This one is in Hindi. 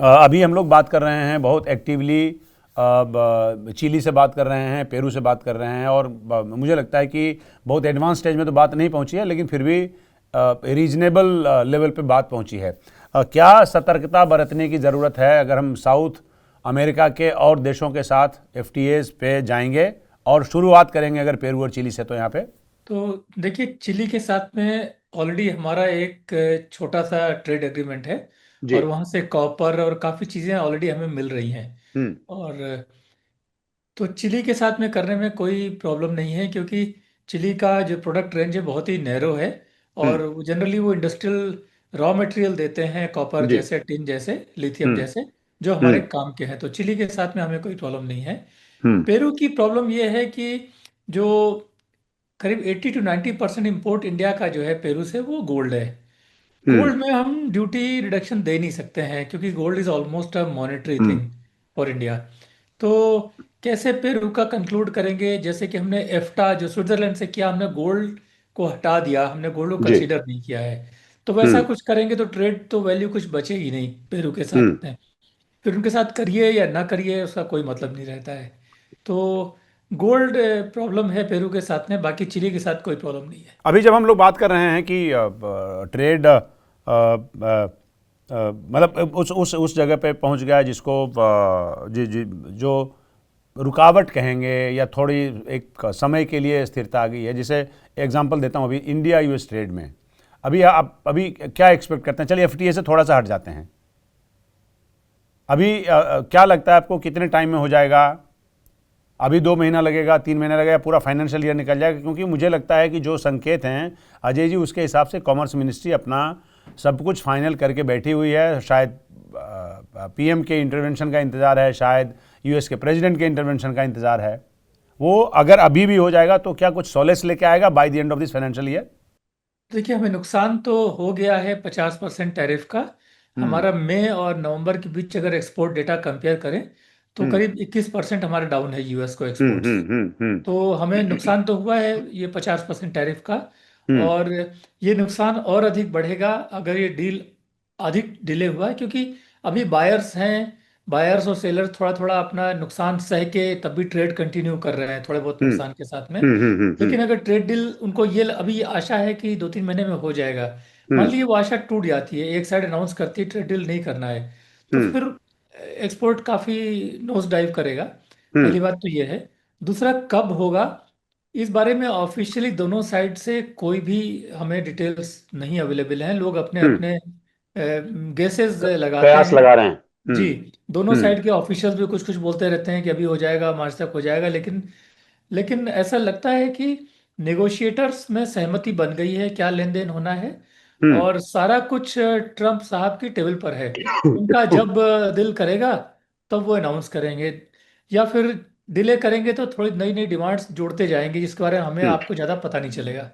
अभी हम लोग बात कर रहे हैं बहुत एक्टिवली, चिली से बात कर रहे हैं, पेरू से बात कर रहे हैं, और मुझे लगता है कि बहुत एडवांस स्टेज में तो बात नहीं पहुंची है, लेकिन फिर भी रीजनेबल लेवल पे बात पहुंची है। क्या सतर्कता बरतने की ज़रूरत है अगर हम साउथ अमेरिका के और देशों के साथ एफटीएज पे जाएंगे, और शुरुआत करेंगे अगर पेरू और चिली से, तो यहाँ पे? तो देखिए, चिली के साथ में ऑलरेडी हमारा एक छोटा सा ट्रेड एग्रीमेंट है। जी। और वहाँ से कॉपर और काफ़ी चीज़ें ऑलरेडी हमें मिल रही हैं। हम्म। और तो चिली के साथ में करने में कोई प्रॉब्लम नहीं है, क्योंकि चिली का जो प्रोडक्ट रेंज है बहुत ही नैरो है। हम्म। और जनरली वो इंडस्ट्रियल रॉ मटेरियल देते हैं, कॉपर जी। जैसे, टिन जैसे, लिथियम हम्म। जैसे, जो हमारे हम्म। काम के हैं। तो चिली के साथ में हमें कोई प्रॉब्लम नहीं है। हम्म। पेरू की प्रॉब्लम ये है कि जो करीब 80 to 90% इम्पोर्ट इंडिया का जो है पेरू से, वो गोल्ड है। हम्म। गोल्ड में हम ड्यूटी रिडक्शन दे नहीं सकते हैं, क्योंकि gold is almost a monetary hmm. Thing for India. तो कैसे पेरू का कंक्लूड करेंगे? जैसे कि हमने एफ्टा जो स्विट्जरलैंड से किया, हमने गोल्ड को हटा दिया, हमने गोल्ड को जी। कंसीडर नहीं किया है। तो वैसा हम्म। कुछ करेंगे तो ट्रेड तो वैल्यू कुछ बचेगी नहीं पेरू के हम्म। साथ में। फिर उनके साथ करिए या ना करिए, उसका कोई मतलब नहीं रहता है। तो गोल्ड प्रॉब्लम है पेरू के साथ में, बाकी चिली के साथ कोई प्रॉब्लम नहीं है। अभी जब हम लोग बात कर रहे हैं कि ट्रेड मतलब उस जगह पे पहुंच गया जिसको जो रुकावट कहेंगे, या थोड़ी एक समय के लिए स्थिरता आ गई है, जिसे एग्जांपल देता हूं, अभी इंडिया यूएस ट्रेड में अभी आप अभी क्या एक्सपेक्ट करते हैं? चलिए एफटीए से थोड़ा सा हट जाते हैं। अभी क्या लगता है आपको कितने टाइम में हो जाएगा? अभी 2 महीना लगेगा, 3 महीना लगेगा, पूरा फाइनेंशियल ईयर निकल जाएगा? क्योंकि मुझे लगता है कि जो संकेत हैं अजय जी, उसके हिसाब से कॉमर्स मिनिस्ट्री अपना सब कुछ फाइनल करके बैठी हुई है। शायद पीएम के इंटरवेंशन का इंतज़ार है, शायद यूएस के प्रेसिडेंट के इंटरवेंशन का इंतज़ार है। वो अगर अभी भी हो जाएगा तो क्या कुछ सॉलेस लेके आएगा by the end of this financial year? देखिए, हमें नुकसान तो हो गया है 50% टैरिफ का। हम्म। हमारा मई और नवंबर के बीच अगर एक्सपोर्ट डेटा कंपेयर करें, तो हम्म। करीब 21% हमारा डाउन है यूएस को हम्म। एक्सपोर्ट्स। हम्म। हम्म। तो हमें नुकसान तो हुआ है ये 50% टैरिफ का। हम्म। और ये नुकसान और अधिक बढ़ेगा अगर ये डील अधिक डिले हुआ है, क्योंकि अभी बायर्स हैं, बायर्स और सेलर्स थोड़ा थोड़ा अपना नुकसान सह के तब भी ट्रेड कंटिन्यू कर रहे हैं, थोड़े बहुत हम्म। नुकसान के साथ में। हम्म। हम्म। हम्म। लेकिन अगर ट्रेड डील उनको ये अभी ये आशा है कि 2-3 महीने में हो जाएगा, मान हम्म। लीजिए वो आशा टूट जाती है, एक साइड अनाउंस करती है ट्रेड डील नहीं करना है, तो हम्म। फिर एक्सपोर्ट काफ़ी नोज डाइव करेगा। हम्म। पहली बात तो ये है। दूसरा, कब होगा इस बारे में ऑफिशियली दोनों साइड से कोई भी हमें डिटेल्स नहीं अवेलेबल हैं। लोग अपने हम्म। अपने गेसेस लगाते कयास हैं। लगा रहे हैं। जी। हम्म। दोनों हम्म। साइड के ऑफिशियल्स भी कुछ कुछ बोलते रहते हैं कि अभी हो जाएगा, मार्च तक हो जाएगा, लेकिन लेकिन ऐसा लगता है कि नेगोशिएटर्स में सहमति बन गई है क्या लेन देन होना है। हम्म। और सारा कुछ ट्रम्प साहब की टेबल पर है। उनका जब दिल करेगा तब वो अनाउंस करेंगे, या फिर डिले करेंगे तो थोड़ी नई नई डिमांड्स जोड़ते जाएंगे, जिसके बारे में हमें हम्म। आपको ज़्यादा पता नहीं चलेगा।